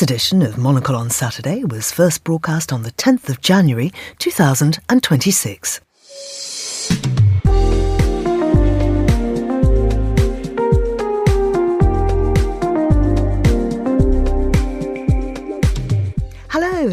This edition of Monocle on Saturday was first broadcast on the 10th of January 2026.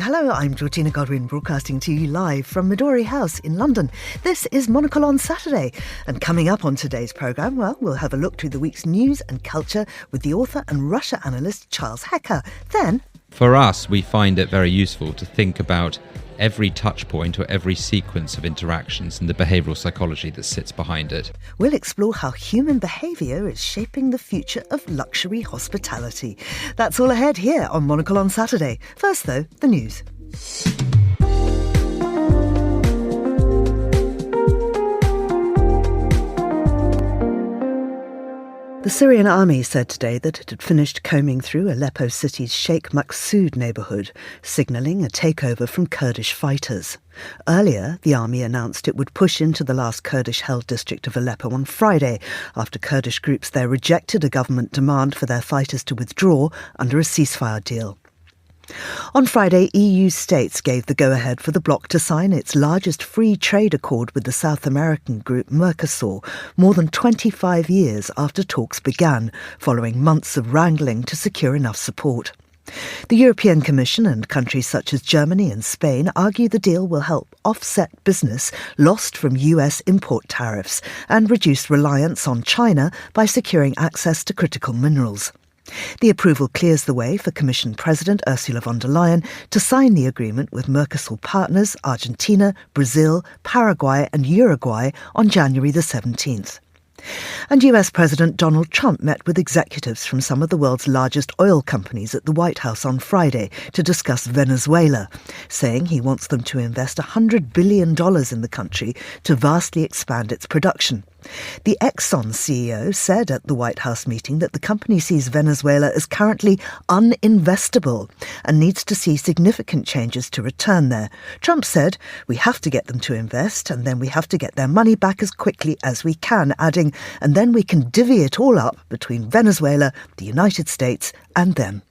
Hello, I'm Georgina Godwin, broadcasting to you live from Midori House in London. This is Monocle on Saturday, and coming up on today's programme, we'll have a look through the week's news and culture with the author and Russia analyst Charles Hecker. Then, for us, we find it very useful to think about every touch point or every sequence of interactions and the behavioural psychology that sits behind it. We'll explore how human behaviour is shaping the future of luxury hospitality. That's all ahead here on Monocle on Saturday. First, though, the news. The Syrian army said today that it had finished combing through Aleppo city's Sheikh Maqsoud neighbourhood, signalling a takeover from Kurdish fighters. Earlier, the army announced it would push into the last Kurdish-held district of Aleppo on Friday, after Kurdish groups there rejected a government demand for their fighters to withdraw under a ceasefire deal. On Friday, EU states gave the go-ahead for the bloc to sign its largest free trade accord with the South American group Mercosur, more than 25 years after talks began, following months of wrangling to secure enough support. The European Commission and countries such as Germany and Spain argue the deal will help offset business lost from US import tariffs and reduce reliance on China by securing access to critical minerals. The approval clears the way for Commission President Ursula von der Leyen to sign the agreement with Mercosur partners Argentina, Brazil, Paraguay and Uruguay on January the 17th. And US President Donald Trump met with executives from some of the world's largest oil companies at the White House on Friday to discuss Venezuela, saying he wants them to invest $100 billion in the country to vastly expand its production. The Exxon CEO said at the White House meeting that the company sees Venezuela as currently uninvestable and needs to see significant changes to return there. Trump said, "We have to get them to invest and then we have to get their money back as quickly as we can," adding, "and then we can divvy it all up between Venezuela, the United States and them."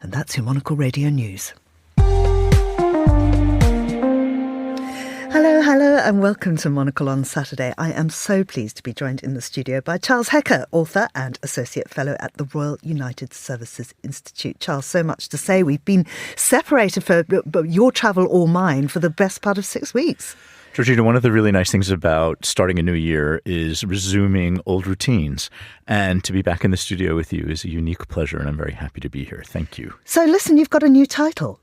And that's your Monocle Radio News. Hello and welcome to Monocle on Saturday. I am so pleased to be joined in the studio by Charles Hecker, author and Associate Fellow at the Royal United Services Institute. Charles, so much to say. We've been separated for your travel or mine for the best part of 6 weeks. Georgina, one of the really nice things about starting a new year is resuming old routines. And to be back in the studio with you is a unique pleasure, and I'm very happy to be here. Thank you. So listen, you've got a new title.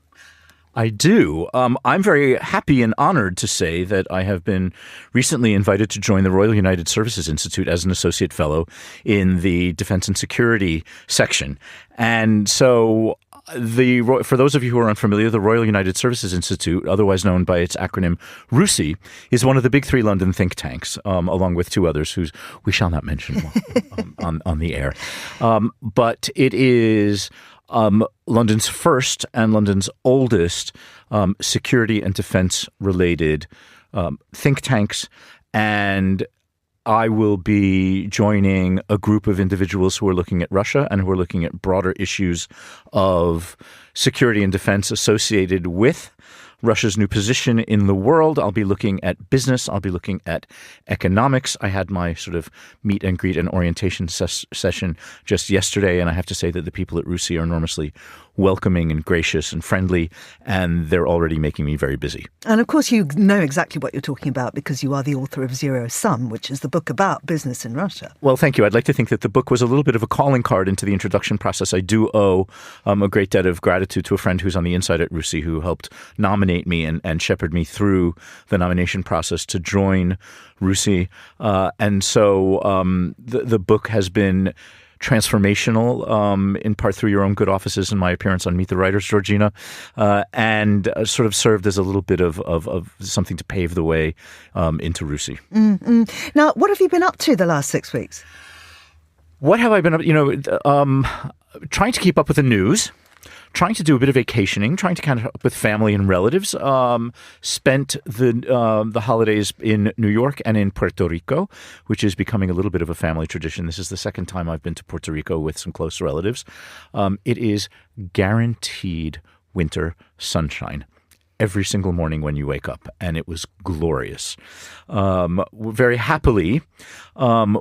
I do. I'm very happy and honored to say that I have been recently invited to join the Royal United Services Institute as an associate fellow in the Defense and Security section. And so for those of you who are unfamiliar, the Royal United Services Institute, otherwise known by its acronym RUSI, is one of the big three London think tanks, along with two others whose we shall not mention on the air. But it is London's first and London's oldest security and defense-related think tanks, and I will be joining a group of individuals who are looking at Russia and who are looking at broader issues of security and defense associated with Russia's new position in the world. I'll be looking at business. I'll be looking at economics. I had my sort of meet and greet and orientation session just yesterday, and I have to say that the people at RUSI are enormously welcoming and gracious and friendly, and they're already making me very busy. And of course you know exactly what you're talking about because you are the author of Zero Sum, which is the book about business in Russia. Well, thank you. I'd like to think that the book was a little bit of a calling card into the introduction process. I do owe a great debt of gratitude to a friend who's on the inside at RUSI who helped nominate me and shepherd me through the nomination process to join RUSI. And so the book has been transformational, in part through your own good offices and my appearance on Meet the Writers, Georgina, and sort of served as a little bit of something to pave the way into RUSI. Mm-hmm. Now, what have you been up to the last 6 weeks? What have I been up? Trying to keep up with the news, trying to do a bit of vacationing, trying to catch up with family and relatives. Spent the holidays in New York and in Puerto Rico, which is becoming a little bit of a family tradition. This is the second time I've been to Puerto Rico with some close relatives. It is guaranteed winter sunshine every single morning when you wake up, and it was glorious. Very happily,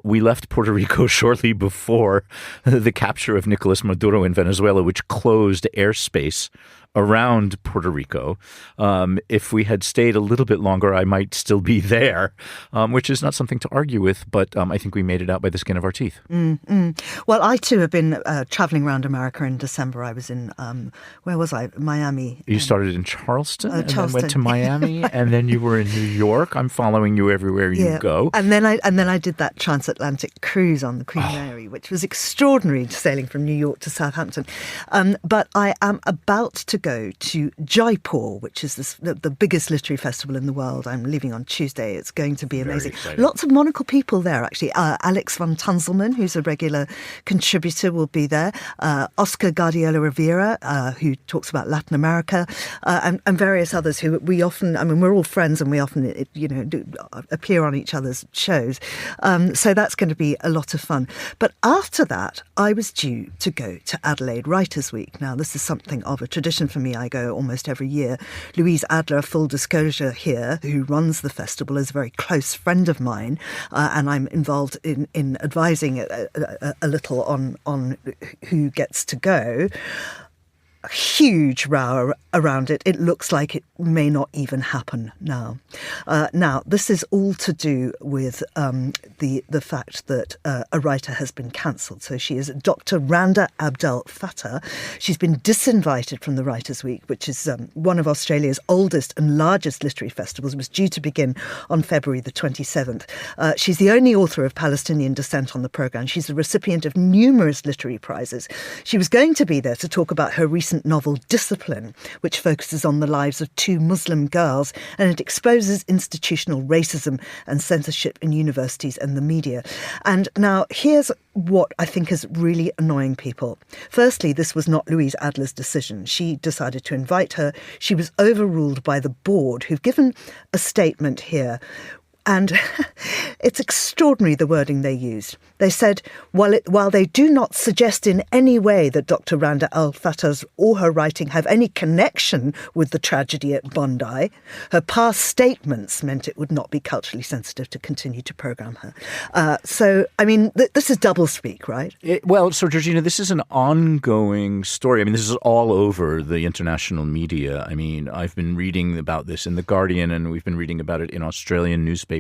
we left Puerto Rico shortly before the capture of Nicolas Maduro in Venezuela, which closed airspace around Puerto Rico. If we had stayed a little bit longer, I might still be there, which is not something to argue with, but I think we made it out by the skin of our teeth. Well, I too have been traveling around America in December. I was in, where was I? Miami. You started in Charleston and Charleston. then went to Miami, and then you were in New York. I'm following you everywhere you go. And then I did that transatlantic cruise on the Queen Mary, which was extraordinary, sailing from New York to Southampton. But I am about to go to Jaipur, which is the biggest literary festival in the world. I'm leaving on Tuesday. It's going to be amazing. Lots of Monocle people there, actually. Alex von Tunzelmann, who's a regular contributor, will be there. Oscar Guardiola Rivera, who talks about Latin America, and various others who we often, we're all friends and we often, do appear on each other's shows. So that's going to be a lot of fun. But after that, I was due to go to Adelaide Writers Week. Now, this is something of a tradition for me. I go almost every year. Louise Adler, full disclosure here, who runs the festival, is a very close friend of mine, and I'm involved in advising a little on who gets to go. A huge row around it. It looks like it may not even happen now. Now, this is all to do with the fact that a writer has been cancelled. So she is Dr. Randa Abdel Fattah. She's been disinvited from the Writers' Week, which is one of Australia's oldest and largest literary festivals. It was due to begin on February the 27th. She's the only author of Palestinian descent on the programme. She's the recipient of numerous literary prizes. She was going to be there to talk about her recent novel Discipline, which focuses on the lives of two Muslim girls, and it exposes institutional racism and censorship in universities and the media. And now here's what I think is really annoying people. Firstly, this was not Louise Adler's decision. She decided to invite her. She was overruled by the board, who've given a statement here. And it's extraordinary, the wording they used. They said, while they do not suggest in any way that Dr. Randa Al-Fattah's or her writing have any connection with the tragedy at Bondi, her past statements meant it would not be culturally sensitive to continue to programme her. This is doublespeak, right? So, Georgina, this is an ongoing story. This is all over the international media. I've been reading about this in The Guardian, and we've been reading about it in Australian newspapers.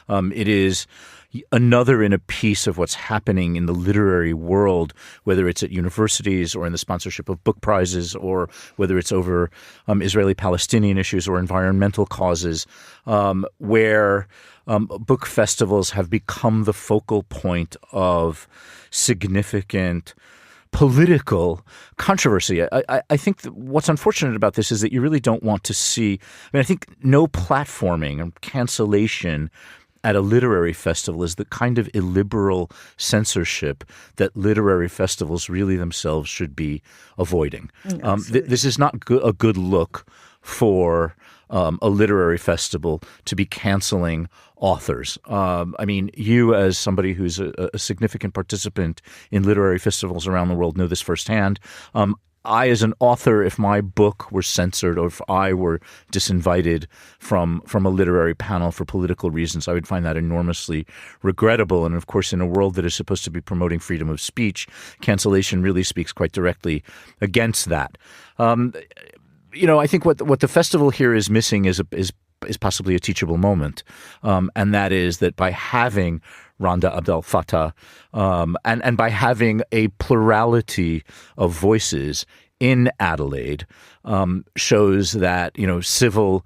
It is another in a piece of what's happening in the literary world, whether it's at universities or in the sponsorship of book prizes, or whether it's over Israeli-Palestinian issues or environmental causes, where book festivals have become the focal point of significant political controversy. I think that what's unfortunate about this is that you really don't want to see. I think no platforming and cancellation at a literary festival is the kind of illiberal censorship that literary festivals really themselves should be avoiding. This is not a good look for a literary festival to be canceling authors. You as somebody who's a significant participant in literary festivals around the world know this firsthand. I, as an author, if my book were censored or if I were disinvited from a literary panel for political reasons, I would find that enormously regrettable. And of course, in a world that is supposed to be promoting freedom of speech, cancellation really speaks quite directly against that. I think what the festival here is missing is possibly a teachable moment, and that is that by having Randa Abdel Fattah and by having a plurality of voices in Adelaide shows that civil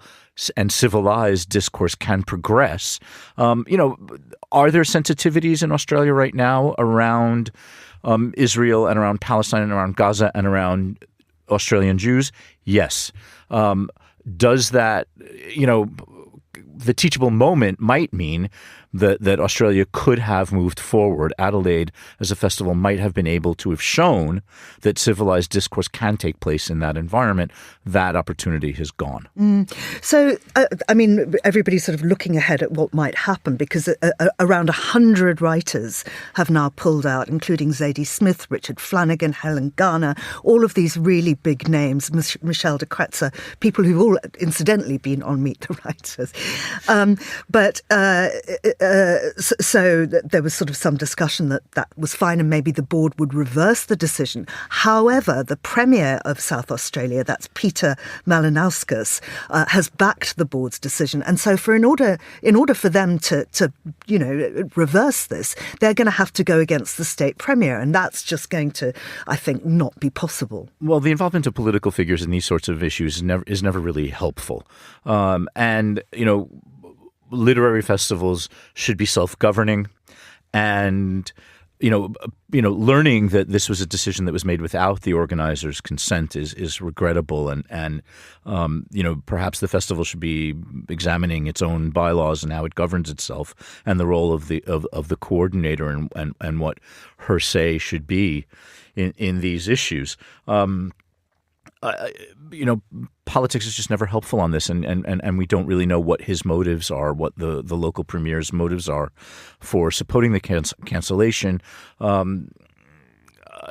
and civilized discourse can progress. Are there sensitivities in Australia right now around Israel and around Palestine and around Gaza and around Australian Jews? Yes. Does that, the teachable moment might mean that Australia could have moved forward. Adelaide, as a festival, might have been able to have shown that civilized discourse can take place in that environment. That opportunity has gone. So, everybody's sort of looking ahead at what might happen, because around 100 writers have now pulled out, including Zadie Smith, Richard Flanagan, Helen Garner, all of these really big names, Michelle de Kretzer, people who've all incidentally been on Meet the Writers. So there was sort of some discussion that was fine, and maybe the board would reverse the decision. However, the Premier of South Australia, that's Peter Malinauskas, has backed the board's decision. And so in order for them to reverse this, they're going to have to go against the state Premier. And that's just going to, I think, not be possible. Well, the involvement of political figures in these sorts of issues is never really helpful. Literary festivals should be self-governing, and learning that this was a decision that was made without the organizers' consent is regrettable, and perhaps the festival should be examining its own bylaws and how it governs itself, and the role of the coordinator and what her say should be in these issues. Politics is just never helpful on this, and we don't really know what his motives are, what the local premier's motives are for supporting the cancellation.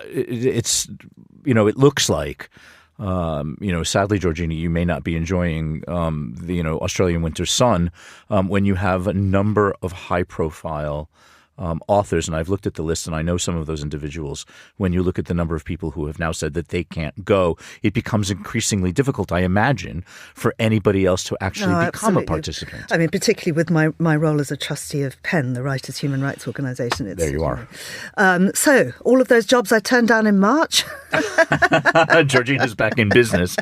It looks like, sadly, Georgina, you may not be enjoying the Australian winter sun when you have a number of high-profile authors, and I've looked at the list and I know some of those individuals. When you look at the number of people who have now said that they can't go, it becomes increasingly difficult, I imagine, for anybody else to actually become a participant. I mean, particularly with my role as a trustee of PEN, the Writers' Human Rights Organisation. There you are. So, all of those jobs I turned down in March. Georgina's back in business.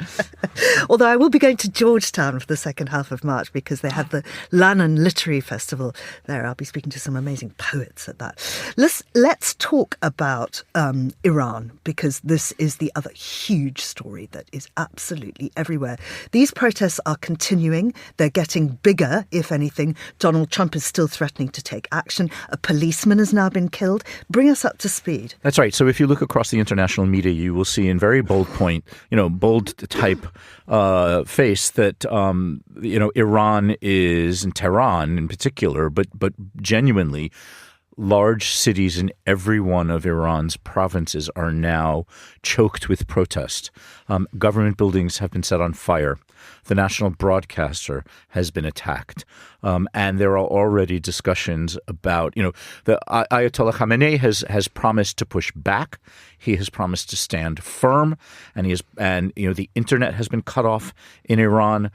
Although I will be going to Georgetown for the second half of March, because they have the Lannan Literary Festival there. I'll be speaking to some amazing poets at that. Let's talk about Iran, because this is the other huge story that is absolutely everywhere. These protests are continuing. They're getting bigger, if anything. Donald Trump is still threatening to take action. A policeman has now been killed. Bring us up to speed. That's right. So if you look across the international media, you will see in very bold type face that Iran is, and Tehran in particular, but genuinely, large cities in every one of Iran's provinces are now choked with protest. Government buildings have been set on fire. The national broadcaster has been attacked. And there are already discussions about, the Ayatollah Khamenei has promised to push back. He has promised to stand firm, and the internet has been cut off in Iran.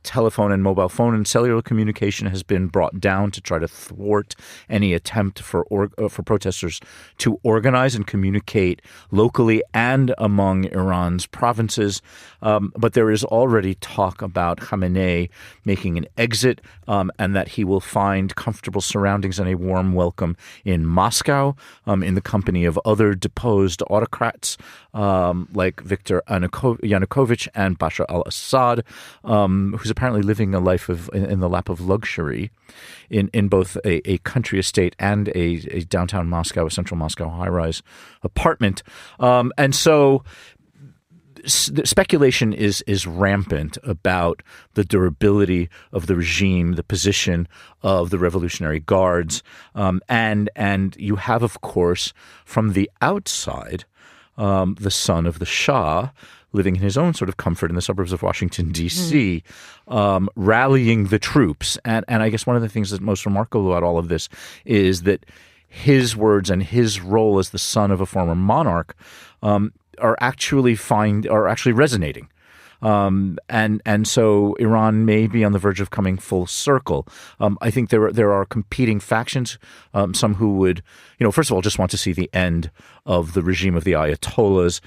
Telephone and mobile phone and cellular communication has been brought down to try to thwart any attempt for protesters to organize and communicate locally and among Iran's provinces. But there is already talk about Khamenei making an exit, and that he will find comfortable surroundings and a warm welcome in Moscow, in the company of other deposed autocrats like Viktor Yanukovych and Bashar al-Assad, who's apparently living a life in the lap of luxury in both a country estate and a downtown Moscow, a central Moscow high-rise apartment. And so the speculation is rampant about the durability of the regime, the position of the Revolutionary Guards, and you have, of course, from the outside, the son of the Shah, living in his own sort of comfort in the suburbs of Washington, D.C., rallying the troops. And I guess one of the things that's most remarkable about all of this is that his words and his role as the son of a former monarch are actually resonating. And so Iran may be on the verge of coming full circle. I think there are competing factions, some who would, first of all, just want to see the end of the regime of the Ayatollahs.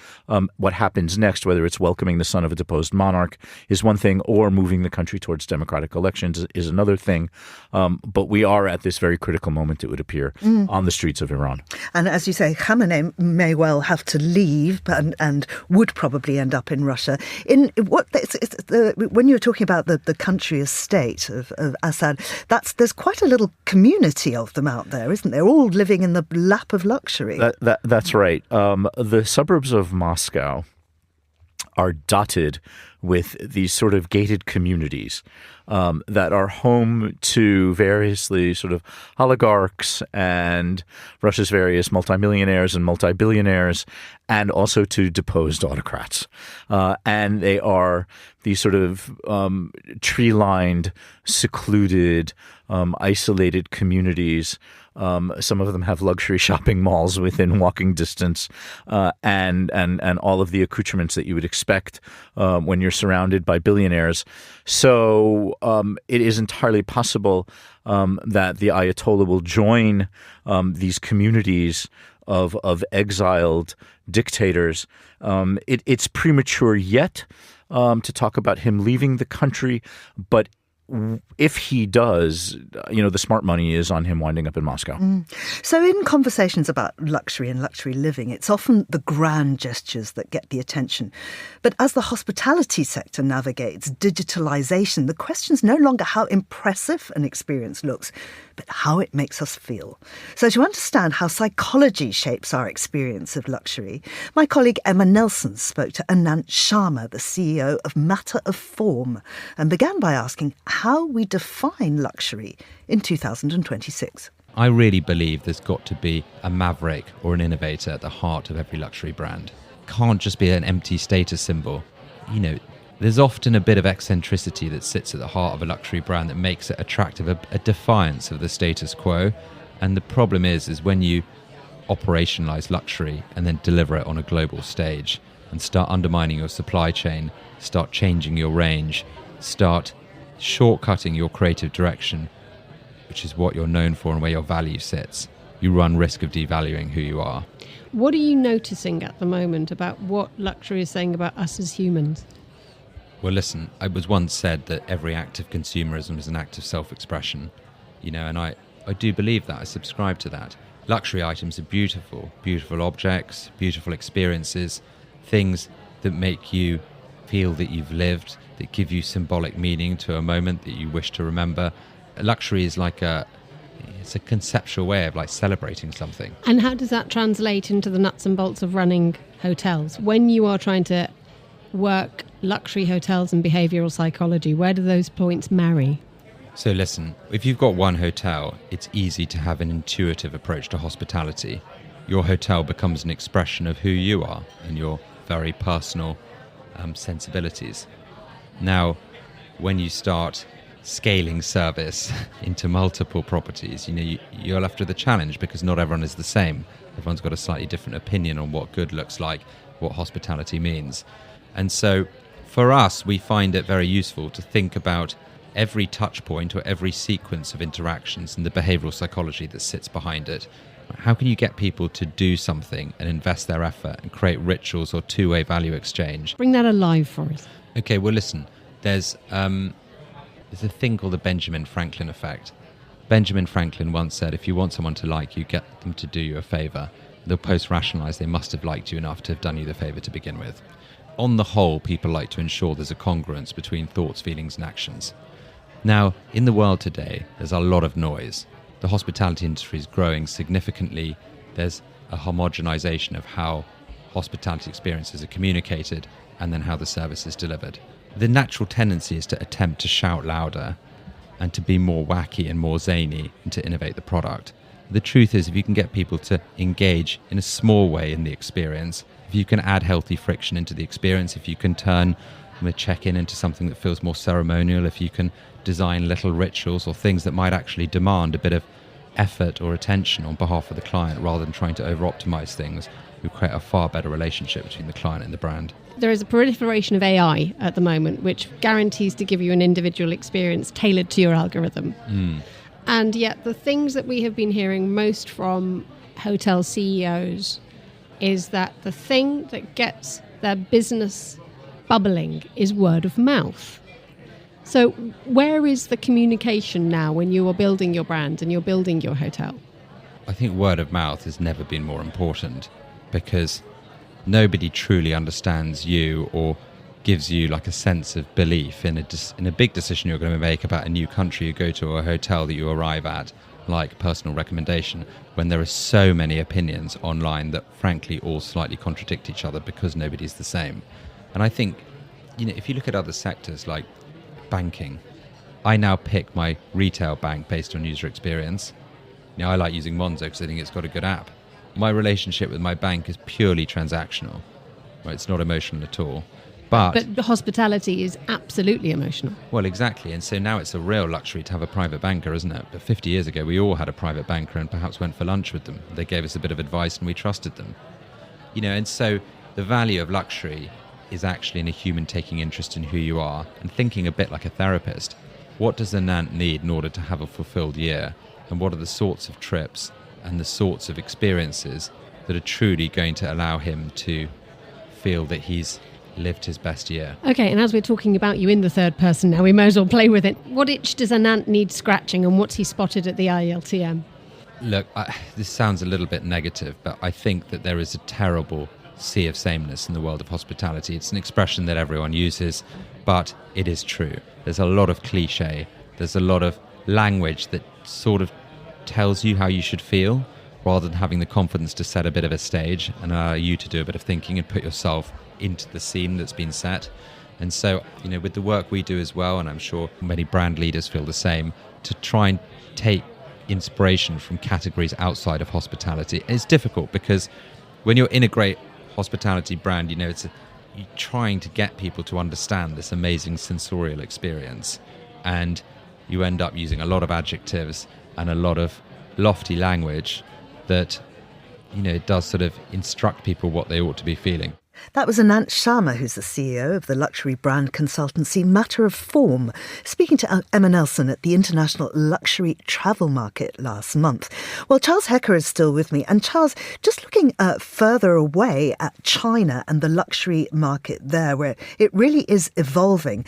What happens next, whether it's welcoming the son of a deposed monarch is one thing, or moving the country towards democratic elections is another thing. But we are at this very critical moment, it would appear, on the streets of Iran. And as you say, Khamenei may well have to leave and would probably end up in Russia. When you're talking about the country estate of Assad, there's quite a little community of them out there, isn't there? All living in the lap of luxury. That's right. The suburbs of Moscow are dotted with these sort of gated communities that are home to variously sort of oligarchs and Russia's various multimillionaires and multi-billionaires, and also to deposed autocrats. And they are these sort of tree-lined, secluded, isolated communities. Some of them have luxury shopping malls within walking distance, and all of the accoutrements that you would expect when you're surrounded by billionaires. So it is entirely possible that the Ayatollah will join these communities of exiled dictators. It's premature yet to talk about him leaving the country, but if he does, the smart money is on him winding up in Moscow. So in conversations about luxury and luxury living, it's often the grand gestures that get the attention. But as the hospitality sector navigates digitalization, the question's no longer how impressive an experience looks, but how it makes us feel. So to understand how psychology shapes our experience of luxury, my colleague Emma Nelson spoke to Anant Sharma, the CEO of Matter of Form, and began by asking how we define luxury in 2026. I really believe there's got to be a maverick or an innovator at the heart of every luxury brand. Can't just be an empty status symbol. There's often a bit of eccentricity that sits at the heart of a luxury brand that makes it attractive, a defiance of the status quo. And the problem is when you operationalize luxury and then deliver it on a global stage and start undermining your supply chain, start changing your range, start shortcutting your creative direction, which is what you're known for and where your value sits, you run risk of devaluing who you are. What are you noticing at the moment about what luxury is saying about us as humans? Well, listen, it was once said that every act of consumerism is an act of self-expression, and I do believe that. I subscribe to that. Luxury items are beautiful, beautiful objects, beautiful experiences, things that make you feel that you've lived, that give you symbolic meaning to a moment that you wish to remember. Luxury is it's a conceptual way of celebrating something. And how does that translate into the nuts and bolts of running hotels? When you are trying to work luxury hotels and behavioural psychology, where do those points marry? So listen, if you've got one hotel, it's easy to have an intuitive approach to hospitality. Your hotel becomes an expression of who you are and your very personal sensibilities. Now, when you start scaling service into multiple properties, you're left with a challenge because not everyone is the same. Everyone's got a slightly different opinion on what good looks like, what hospitality means. And so for us, we find it very useful to think about every touch point or every sequence of interactions and the behavioural psychology that sits behind it. How can you get people to do something and invest their effort and create rituals or two-way value exchange? Bring that alive for us. Okay, well, listen, there's a thing called the Benjamin Franklin effect. Benjamin Franklin once said, if you want someone to like you, get them to do you a favour. They'll post-rationalise they must have liked you enough to have done you the favour to begin with. On the whole, people like to ensure there's a congruence between thoughts, feelings and actions. Now, in the world today, there's a lot of noise. The hospitality industry is growing significantly. There's a homogenization of how hospitality experiences are communicated and then how the service is delivered. The natural tendency is to attempt to shout louder and to be more wacky and more zany and to innovate the product. The truth is, if you can get people to engage in a small way in the experience, if you can add healthy friction into the experience, if you can turn a check-in into something that feels more ceremonial, if you can design little rituals or things that might actually demand a bit of effort or attention on behalf of the client rather than trying to over-optimize things, you create a far better relationship between the client and the brand. There is a proliferation of AI at the moment, which guarantees to give you an individual experience tailored to your algorithm. And yet the things that we have been hearing most from hotel CEOs is that the thing that gets their business bubbling is word of mouth. So where is the communication now when you are building your brand and you're building your hotel? I think word of mouth has never been more important, because nobody truly understands you or gives you like a sense of belief in a big decision you're going to make about a new country you go to or a hotel that you arrive at, like personal recommendation, when there are so many opinions online that frankly all slightly contradict each other because nobody's the same. And I think, if you look at other sectors like banking, I now pick my retail bank based on user experience. I like using Monzo because I think it's got a good app. My relationship with my bank is purely transactional. Right? It's not emotional at all. But hospitality is absolutely emotional. Well, exactly. And so now it's a real luxury to have a private banker, isn't it? But 50 years ago, we all had a private banker and perhaps went for lunch with them. They gave us a bit of advice and we trusted them. And so the value of luxury is actually in a human taking interest in who you are and thinking a bit like a therapist. What does an ant need in order to have a fulfilled year? And what are the sorts of trips and the sorts of experiences that are truly going to allow him to feel that he's lived his best year? Okay, and as we're talking about you in the third person now, we may as well play with it. What itch does an ant need scratching, and what's he spotted at the ILTM? Look, this sounds a little bit negative, but I think that there is a terrible sea of sameness in the world of hospitality. It's an expression that everyone uses, but it is true. There's a lot of cliche. There's a lot of language that sort of tells you how you should feel, rather than having the confidence to set a bit of a stage and allow you to do a bit of thinking and put yourself into the scene that's been set. And so, with the work we do as well, and I'm sure many brand leaders feel the same, to try and take inspiration from categories outside of hospitality. And it's difficult because when you're in a great hospitality brand, you're trying to get people to understand this amazing sensorial experience, and you end up using a lot of adjectives and a lot of lofty language that, it does sort of instruct people what they ought to be feeling. That was Anant Sharma, who's the CEO of the luxury brand consultancy Matter of Form, speaking to Emma Nelson at the International Luxury Travel Market last month. Well, Charles Hecker is still with me. And Charles, just looking further away at China and the luxury market there, where it really is evolving,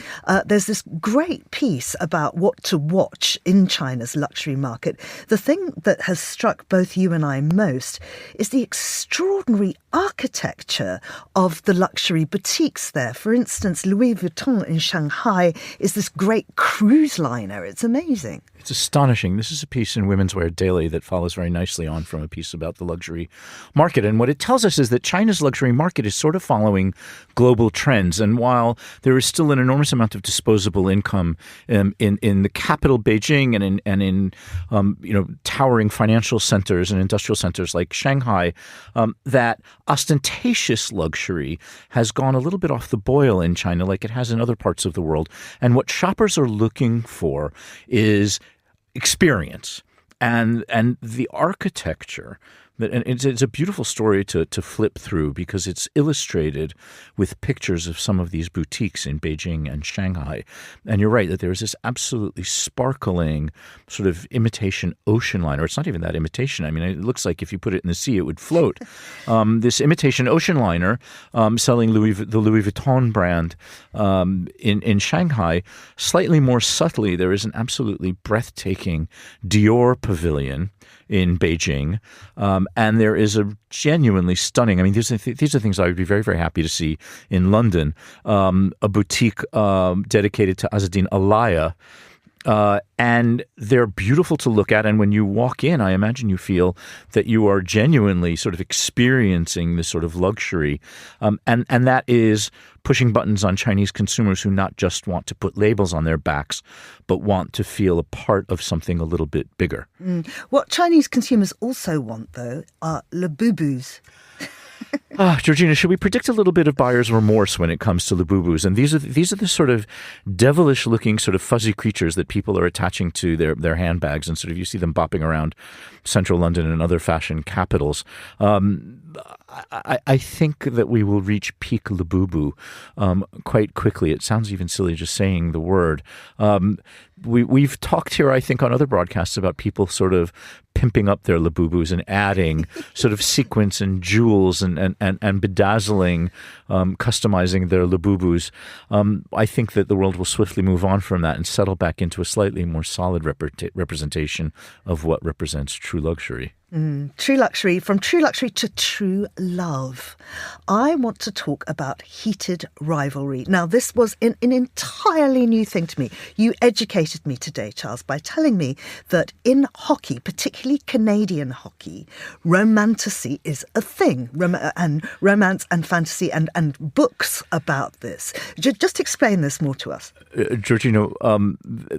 there's this great piece about what to watch in China's luxury market. The thing that has struck both you and I most is the extraordinary architecture of the luxury boutiques there. For instance, Louis Vuitton in Shanghai is this great cruise liner. It's amazing. It's astonishing. This is a piece in Women's Wear Daily that follows very nicely on from a piece about the luxury market. And what it tells us is that China's luxury market is sort of following global trends. And while there is still an enormous amount of disposable income in the capital Beijing and in towering financial centers and industrial centers like Shanghai, that ostentatious luxury has gone a little bit off the boil in China like it has in other parts of the world. And what shoppers are looking for is experience and the architecture. And it's a beautiful story to flip through because it's illustrated with pictures of some of these boutiques in Beijing and Shanghai. And you're right that there's this absolutely sparkling sort of imitation ocean liner. It's not even that imitation. I mean, it looks like if you put it in the sea, it would float. This imitation ocean liner selling the Louis Vuitton brand in Shanghai. Slightly more subtly, there is an absolutely breathtaking Dior pavilion in Beijing, and there is a genuinely stunning, these are things I would be very, very happy to see in London, a boutique dedicated to Azzedine Alaïa, and they're beautiful to look at. And when you walk in, I imagine you feel that you are genuinely sort of experiencing this sort of luxury. And that is pushing buttons on Chinese consumers who not just want to put labels on their backs, but want to feel a part of something a little bit bigger. What Chinese consumers also want, though, are le boubous. Georgina, should we predict a little bit of buyer's remorse when it comes to Labubus? And these are the sort of devilish-looking sort of fuzzy creatures that people are attaching to their handbags, and sort of you see them bopping around central London and other fashion capitals. I think that we will reach peak labubu quite quickly. It sounds even silly just saying the word. We've talked here, I think, on other broadcasts about people sort of pimping up their labubus and adding sort of sequins and jewels and bedazzling, customizing their labubus. I think that the world will swiftly move on from that and settle back into a slightly more solid representation of what represents true luxury. True luxury, from true luxury to true love. I want to talk about heated rivalry. Now, this was an entirely new thing to me. You educated me today, Charles, by telling me that in hockey, particularly Canadian hockey, romantasy is a thing. And romance and fantasy and books about this. Just explain this more to us. Georgina,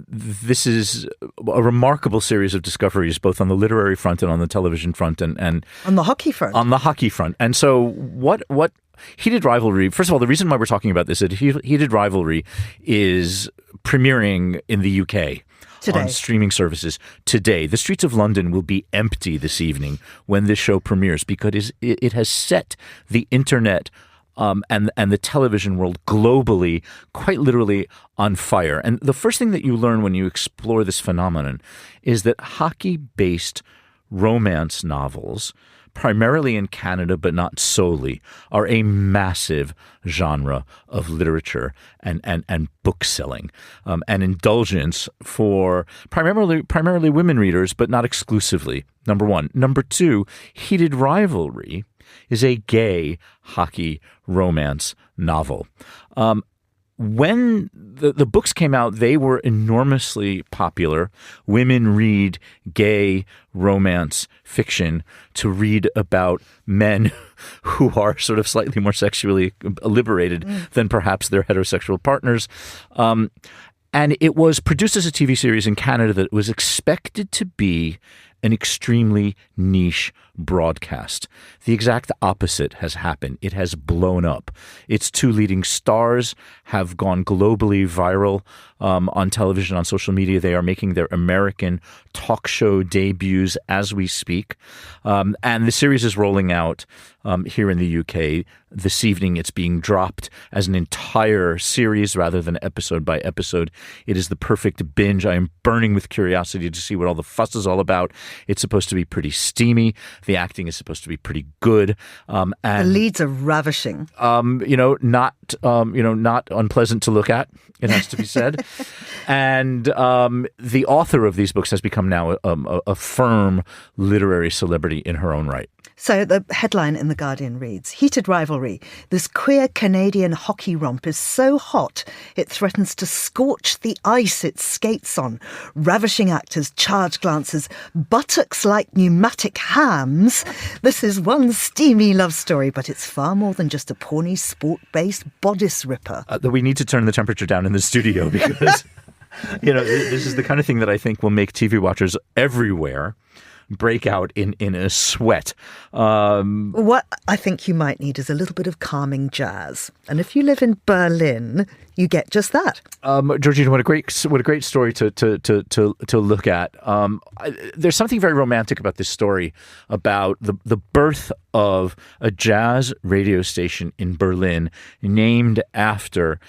this is a remarkable series of discoveries, both on the literary front and on the television front, and on the hockey front. On the hockey front. And so what Heated Rivalry, first of all, the reason why we're talking about this is that Heated Rivalry is premiering in the UK. Today. On streaming services today. The streets of London will be empty this evening when this show premieres, because it has set the internet and the television world globally, quite literally, on fire. And the first thing that you learn when you explore this phenomenon is that hockey-based romance novels, primarily in Canada but not solely, are a massive genre of literature and book selling, an indulgence for primarily women readers, but not exclusively, number one. Number two, Heated Rivalry is a gay hockey romance novel. When the books came out, they were enormously popular. Women read gay romance fiction to read about men who are sort of slightly more sexually liberated than perhaps their heterosexual partners. And it was produced as a TV series in Canada that was expected to be an extremely niche broadcast. The exact opposite has happened. It has blown up. Its two leading stars have gone globally viral on television, on social media. They are making their American talk show debuts as we speak. And the series is rolling out here in the UK this evening. It's being dropped as an entire series rather than episode by episode. It is the perfect binge. I am burning with curiosity to see what all the fuss is all about. It's supposed to be pretty steamy. The acting is supposed to be pretty good. And the leads are ravishing. Not unpleasant to look at, it has to be said. And the author of these books has become now a firm literary celebrity in her own right. So the headline in The Guardian reads, Heated Rivalry. This queer Canadian hockey romp is so hot it threatens to scorch the ice it skates on. Ravishing actors, charged glances, buttocks like pneumatic hams. This is one steamy love story, but it's far more than just a porny sport-based bodice ripper. We need to turn the temperature down in the studio because, this is the kind of thing that I think will make TV watchers everywhere break out in a sweat. What I think you might need is a little bit of calming jazz. And if you live in Berlin, you get just that. Georgina, what a great story to look at. There's something very romantic about this story, about the birth of a jazz radio station in Berlin named after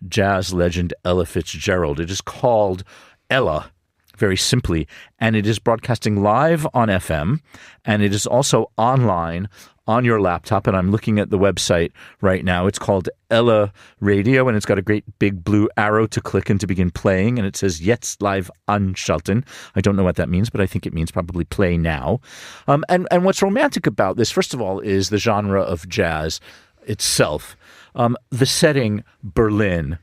jazz legend Ella Fitzgerald. It is called Ella, very simply, and it is broadcasting live on FM, and it is also online on your laptop, and I'm looking at the website right now. It's called Ella Radio, and it's got a great big blue arrow to click and to begin playing, and it says Jetzt live anschalten. I don't know what that means, but I think it means probably play now. And what's romantic about this, first of all, is the genre of jazz itself. The setting, Berlin,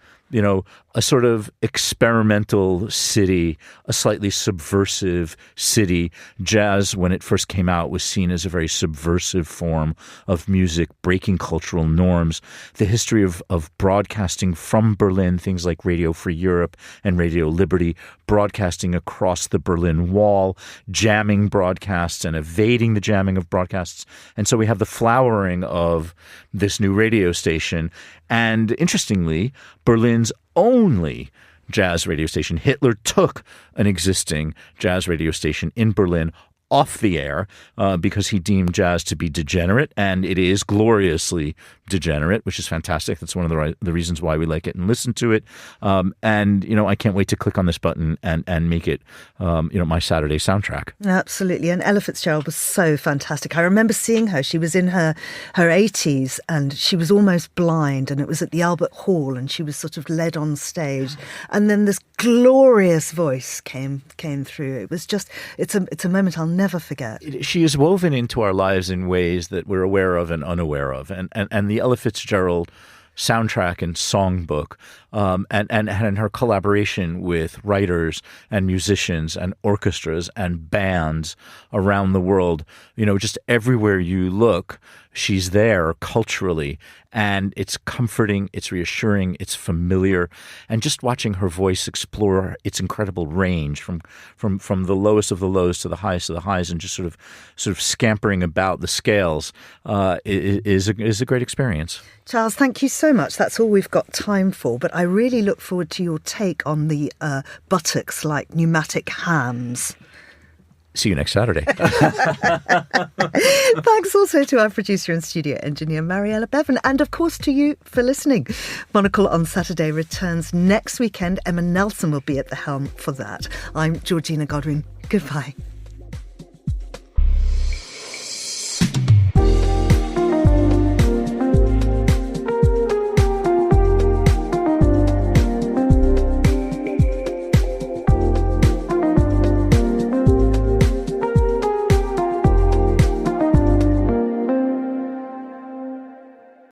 a sort of experimental city, a slightly subversive city. Jazz, when it first came out, was seen as a very subversive form of music, breaking cultural norms. The history of broadcasting from Berlin, things like Radio Free Europe and Radio Liberty, broadcasting across the Berlin Wall, jamming broadcasts and evading the jamming of broadcasts. And so we have the flowering of this new radio station. And interestingly, Berlin's only jazz radio station. Hitler took an existing jazz radio station in Berlin, off the air because he deemed jazz to be degenerate, and it is gloriously degenerate, which is fantastic. That's one of the reasons why we like it and listen to it. And I can't wait to click on this button and make it my Saturday soundtrack. Absolutely. And Ella Fitzgerald was so fantastic. I remember seeing her. She was in her 80s and she was almost blind, and it was at the Albert Hall, and she was sort of led on stage, and then this glorious voice came through. It was just, it's a moment I'll never forget. She is woven into our lives in ways that we're aware of and unaware of, and the Ella Fitzgerald soundtrack and songbook, and her collaboration with writers and musicians and orchestras and bands around the world. Just everywhere you look, she's there culturally, and it's comforting, it's reassuring, it's familiar, and just watching her voice explore its incredible range from the lowest of the lows to the highest of the highs, and just sort of scampering about the scales is a great experience. Charles, thank you so much. That's all we've got time for, but I really look forward to your take on the buttocks like pneumatic hams. See you next Saturday. Thanks also to our producer and studio engineer, Mariella Bevan, and of course to you for listening. Monocle on Saturday returns next weekend. Emma Nelson will be at the helm for that. I'm Georgina Godwin. Goodbye.